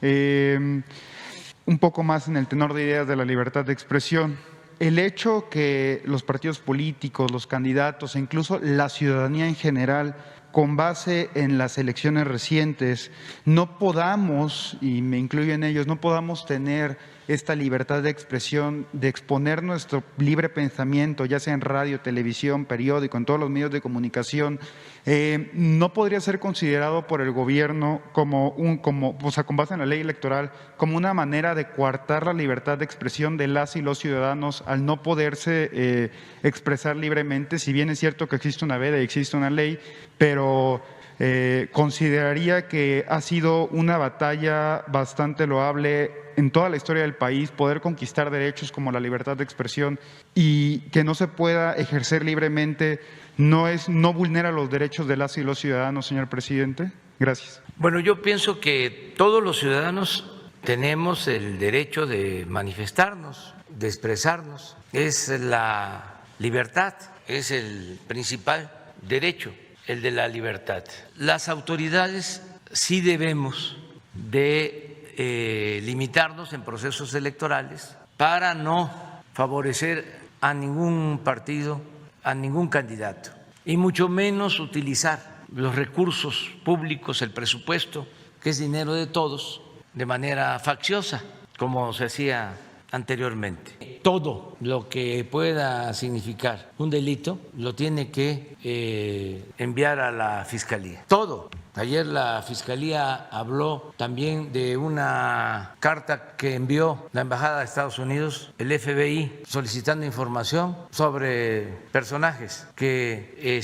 Un poco más en el tenor de ideas de la libertad de expresión. El hecho que los partidos políticos, los candidatos e incluso la ciudadanía en general, con base en las elecciones recientes, no podamos, y me incluyo en ellos, no podamos tener esta libertad de expresión, de exponer nuestro libre pensamiento, ya sea en radio, televisión, periódico, en todos los medios de comunicación, no podría ser considerado por el gobierno o sea, con base en la ley electoral, como una manera de coartar la libertad de expresión de las y los ciudadanos al no poderse expresar libremente. Si bien es cierto que existe una veda y existe una ley, pero consideraría que ha sido una batalla bastante loable en toda la historia del país poder conquistar derechos como la libertad de expresión, y que no se pueda ejercer libremente no vulnera los derechos de las y los ciudadanos, señor presidente. Gracias. Bueno, yo pienso que todos los ciudadanos tenemos el derecho de manifestarnos, de expresarnos. Es la libertad, es el principal derecho, el de la libertad. Las autoridades sí debemos de limitarnos en procesos electorales para no favorecer a ningún partido, a ningún candidato, y mucho menos utilizar los recursos públicos, el presupuesto, que es dinero de todos, de manera facciosa, como se hacía anteriormente. Todo lo que pueda significar un delito lo tiene que enviar a la Fiscalía. Todo. Ayer la Fiscalía habló también de una carta que envió la Embajada de Estados Unidos, el FBI, solicitando información sobre personajes que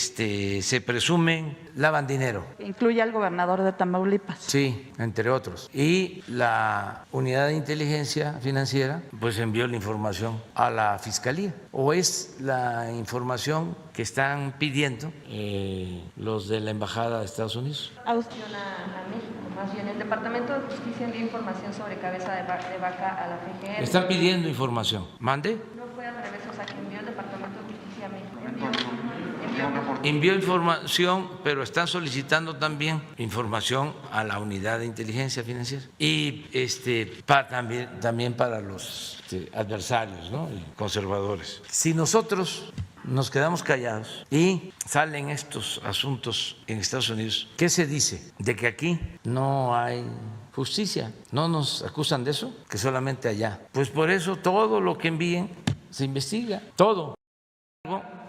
se presumen lavan dinero. Incluye al gobernador de Tamaulipas. Sí, entre otros. Y la Unidad de Inteligencia Financiera pues envió la información a la Fiscalía. ¿O es la información que están pidiendo los de la Embajada de Estados Unidos? A México, más bien el Departamento de Justicia envió información sobre cabeza de vaca a la FGR. Están pidiendo información. ¿Mande? No fue al revés, o sea, que envió el Departamento de Justicia a México. Envió información, pero están solicitando también información a la Unidad de Inteligencia Financiera y también para los adversarios, ¿no? Y conservadores. Si nosotros nos quedamos callados y salen estos asuntos en Estados Unidos, ¿qué se dice? De que aquí no hay justicia. ¿No nos acusan de eso? Que solamente allá. Pues por eso todo lo que envíen se investiga, todo.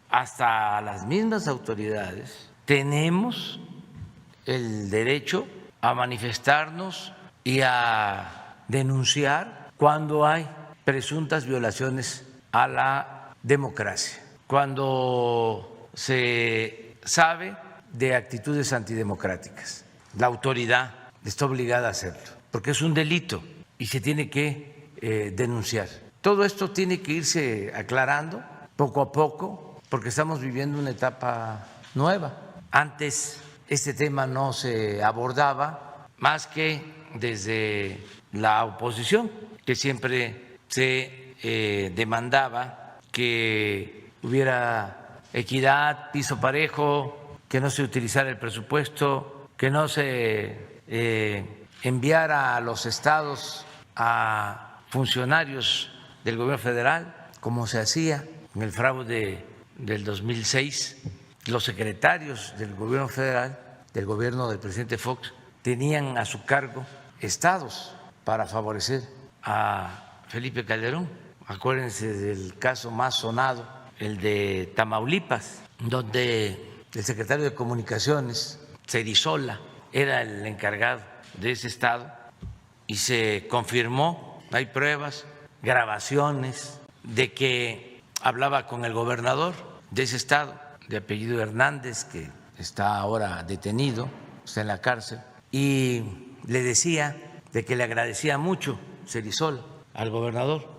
Hasta las mismas autoridades tenemos el derecho a manifestarnos y a denunciar cuando hay presuntas violaciones a la democracia, cuando se sabe de actitudes antidemocráticas. La autoridad está obligada a hacerlo, porque es un delito y se tiene que denunciar. Todo esto tiene que irse aclarando poco a poco, porque estamos viviendo una etapa nueva. Antes este tema no se abordaba más que desde la oposición, que siempre se demandaba que hubiera equidad, piso parejo, que no se utilizara el presupuesto, que no se enviara a los estados a funcionarios del gobierno federal, como se hacía en el fraude del 2006, los secretarios del gobierno federal, del gobierno del presidente Fox, tenían a su cargo estados para favorecer a Felipe Calderón. Acuérdense del caso más sonado, el de Tamaulipas, donde el secretario de Comunicaciones, Cerizola, era el encargado de ese estado y se confirmó, hay pruebas, grabaciones de que hablaba con el gobernador de ese estado, de apellido Hernández, que está ahora detenido, está en la cárcel, y le decía de que le agradecía mucho Cerizola al gobernador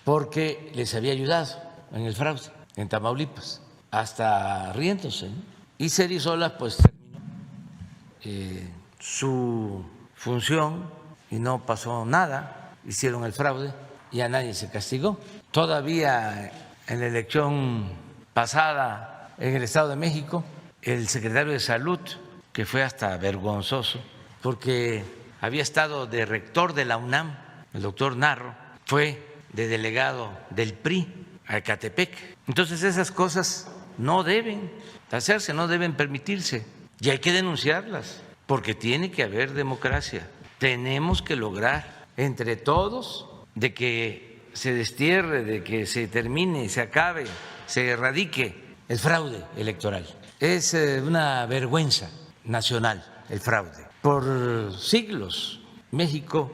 porque les había ayudado en el fraude en Tamaulipas, hasta riéndose, ¿no? Y Cerizola pues terminó su función y no pasó nada, hicieron el fraude y a nadie se castigó. Todavía en la elección pasada en el Estado de México, el secretario de Salud, que fue hasta vergonzoso, porque había estado de rector de la UNAM, el doctor Narro, fue de delegado del PRI a Ecatepec. Entonces esas cosas no deben hacerse, no deben permitirse y hay que denunciarlas porque tiene que haber democracia. Tenemos que lograr entre todos de que se destierre, de que se termine, se acabe, se erradique el fraude electoral. Es una vergüenza nacional el fraude. Por siglos México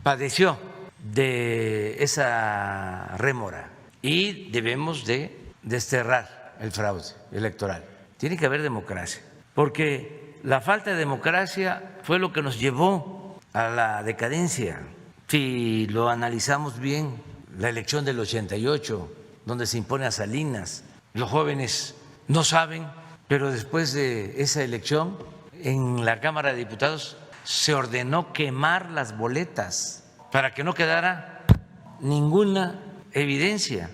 padeció de esa rémora y debemos de desterrar el fraude electoral. Tiene que haber democracia, porque la falta de democracia fue lo que nos llevó a la decadencia. Si lo analizamos bien, la elección del 88, donde se impone a Salinas, los jóvenes no saben, pero después de esa elección, en la Cámara de Diputados se ordenó quemar las boletas para que no quedara ninguna evidencia.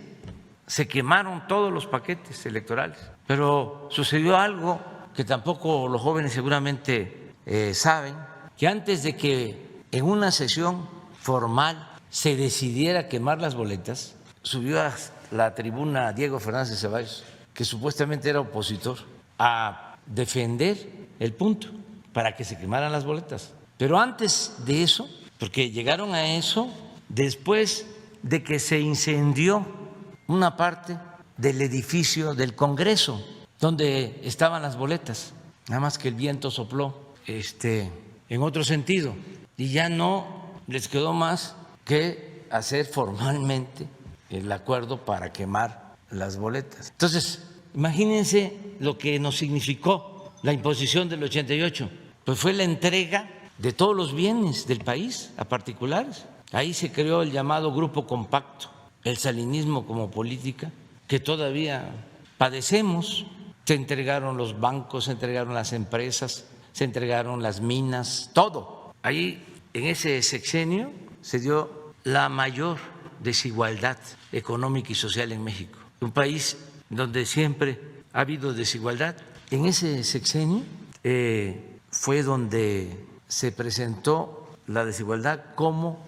Se quemaron todos los paquetes electorales, pero sucedió algo que tampoco los jóvenes seguramente saben, que antes de que en una sesión formal se decidiera quemar las boletas, subió a la tribuna Diego Fernández de Ceballos, que supuestamente era opositor, a defender el punto para que se quemaran las boletas. Pero antes de eso, porque llegaron a eso después de que se incendió una parte del edificio del Congreso donde estaban las boletas, nada más que el viento sopló en otro sentido y ya no les quedó más que hacer formalmente el acuerdo para quemar las boletas. Entonces, imagínense lo que nos significó la imposición del 88, pues fue la entrega de todos los bienes del país a particulares. Ahí se creó el llamado Grupo Compacto, el salinismo como política, que todavía padecemos. Se entregaron los bancos, se entregaron las empresas, se entregaron las minas, todo. Ahí, en ese sexenio, se dio la mayor desigualdad económica y social en México. Un país donde siempre ha habido desigualdad. En ese sexenio fue donde se presentó la desigualdad como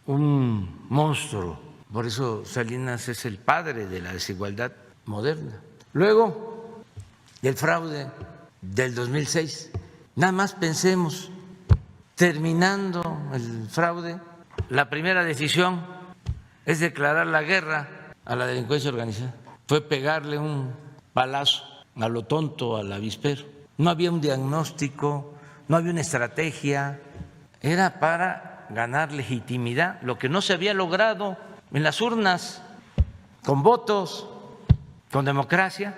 un monstruo. Por eso Salinas es el padre de la desigualdad moderna. Luego, el fraude del 2006. Nada más pensemos, terminando el fraude, la primera decisión es declarar la guerra a la delincuencia organizada. Fue pegarle un balazo a lo tonto, al avispero. No había un diagnóstico, no había una estrategia. Era para ganar legitimidad, lo que no se había logrado en las urnas, con votos, con democracia.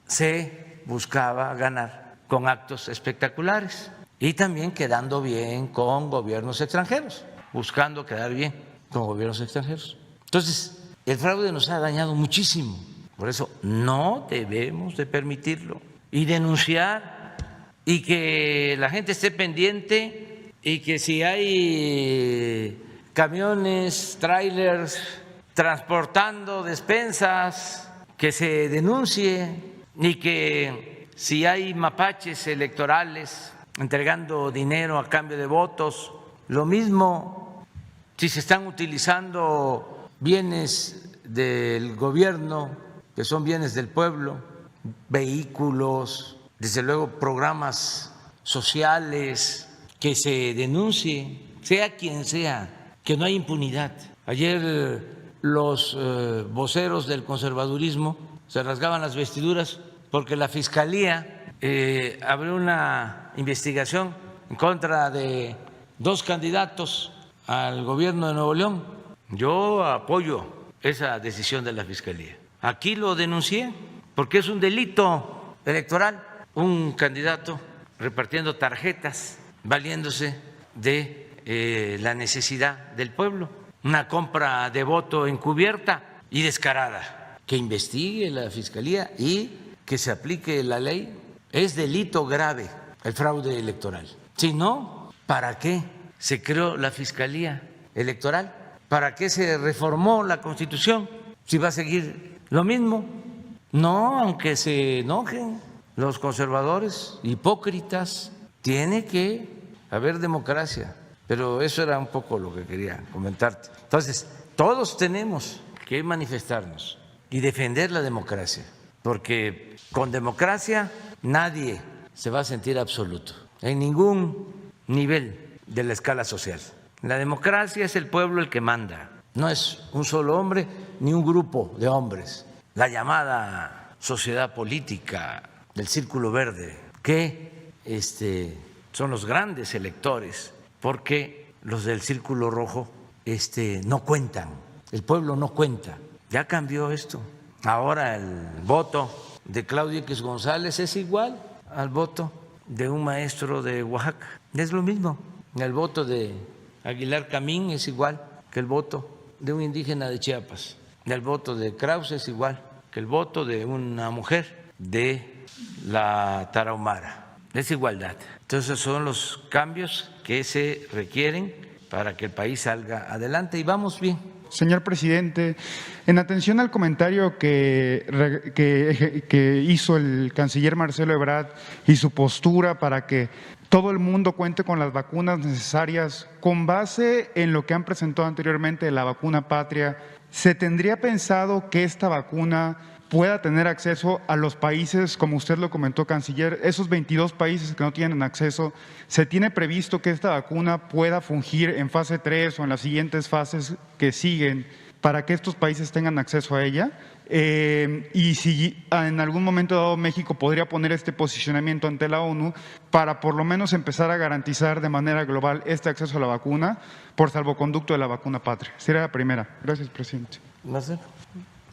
Se buscaba ganar con actos espectaculares y también quedando bien con gobiernos extranjeros, buscando quedar bien con gobiernos extranjeros. Entonces, el fraude nos ha dañado muchísimo, por eso no debemos de permitirlo y denunciar y que la gente esté pendiente y que si hay camiones, trailers transportando despensas, que se denuncie y que si hay mapaches electorales entregando dinero a cambio de votos, lo mismo si se están utilizando bienes del gobierno, que son bienes del pueblo, vehículos, desde luego programas sociales, que se denuncie, sea quien sea, que no hay impunidad. Ayer los voceros del conservadurismo se rasgaban las vestiduras porque la Fiscalía abrió una investigación en contra de 2 candidatos al gobierno de Nuevo León. Yo apoyo esa decisión de la Fiscalía. Aquí lo denuncié porque es un delito electoral. Un candidato repartiendo tarjetas, valiéndose de la necesidad del pueblo. Una compra de voto encubierta y descarada. Que investigue la Fiscalía y que se aplique la ley. Es delito grave el fraude electoral. Si no, ¿para qué se creó la Fiscalía Electoral? ¿Para qué se reformó la Constitución? Si va a seguir lo mismo. No, aunque se enojen los conservadores, hipócritas, tiene que haber democracia, pero eso era un poco lo que quería comentarte. Entonces, todos tenemos que manifestarnos y defender la democracia, porque con democracia nadie se va a sentir absoluto en ningún nivel de la escala social. La democracia es el pueblo el que manda, no es un solo hombre ni un grupo de hombres, la llamada sociedad política del Círculo Verde, que son los grandes electores, porque los del Círculo Rojo no cuentan, el pueblo no cuenta. Ya cambió esto. Ahora el voto de Claudio X González es igual al voto de un maestro de Oaxaca, es lo mismo. El voto de Aguilar Camín es igual que el voto de un indígena de Chiapas. El voto de Krause es igual que el voto de una mujer de la Tarahumara. Es igualdad. Entonces son los cambios que se requieren para que el país salga adelante y vamos bien. Señor presidente, en atención al comentario que hizo el canciller Marcelo Ebrard y su postura para que todo el mundo cuente con las vacunas necesarias, con base en lo que han presentado anteriormente de la vacuna patria, ¿se tendría pensado que esta vacuna pueda tener acceso a los países, como usted lo comentó, canciller, esos 22 países que no tienen acceso? ¿Se tiene previsto que esta vacuna pueda fungir en fase 3 o en las siguientes fases que siguen para que estos países tengan acceso a ella? Y si en algún momento dado México podría poner este posicionamiento ante la ONU para por lo menos empezar a garantizar de manera global este acceso a la vacuna por salvoconducto de la vacuna patria. Sería la primera. Gracias, presidente. Marcelo.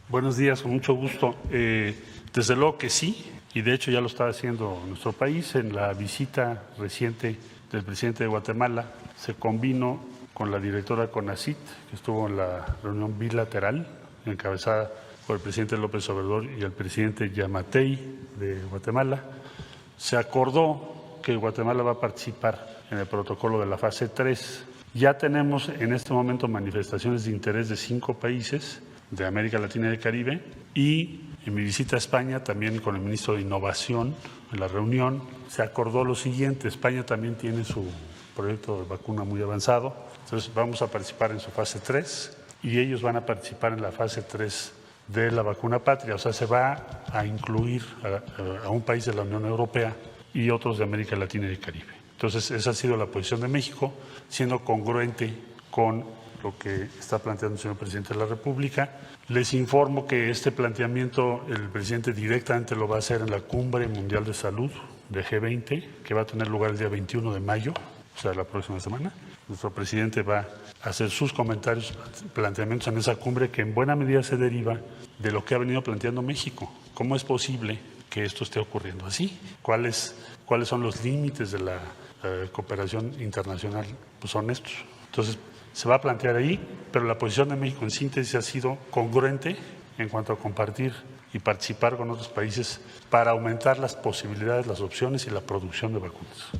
Buenos días, con mucho gusto. Desde luego que sí, y de hecho ya lo está haciendo nuestro país. En la visita reciente del presidente de Guatemala se convino con la directora CONACYT, que estuvo en la reunión bilateral encabezada por el presidente López Obrador y el presidente Yamatei de Guatemala. Se acordó que Guatemala va a participar en el protocolo de la fase 3. Ya tenemos en este momento manifestaciones de interés de 5 países de América Latina y del Caribe, y en mi visita a España también con el ministro de Innovación en la reunión se acordó lo siguiente: España también tiene su proyecto de vacuna muy avanzado, entonces vamos a participar en su fase 3 y ellos van a participar en la fase 3 de la vacuna patria, o sea, se va a incluir a un país de la Unión Europea y otros de América Latina y del Caribe. Entonces, esa ha sido la posición de México, siendo congruente con lo que está planteando el señor presidente de la República. Les informo que este planteamiento el presidente directamente lo va a hacer en la Cumbre Mundial de Salud de G20, que va a tener lugar el día 21 de mayo, o sea, la próxima semana. Nuestro presidente va a hacer sus comentarios, planteamientos en esa cumbre, que en buena medida se deriva de lo que ha venido planteando México. ¿Cómo es posible que esto esté ocurriendo así? ¿Cuáles son los límites de la cooperación internacional? Pues son estos. Entonces, se va a plantear ahí, pero la posición de México en síntesis ha sido congruente en cuanto a compartir y participar con otros países para aumentar las posibilidades, las opciones y la producción de vacunas.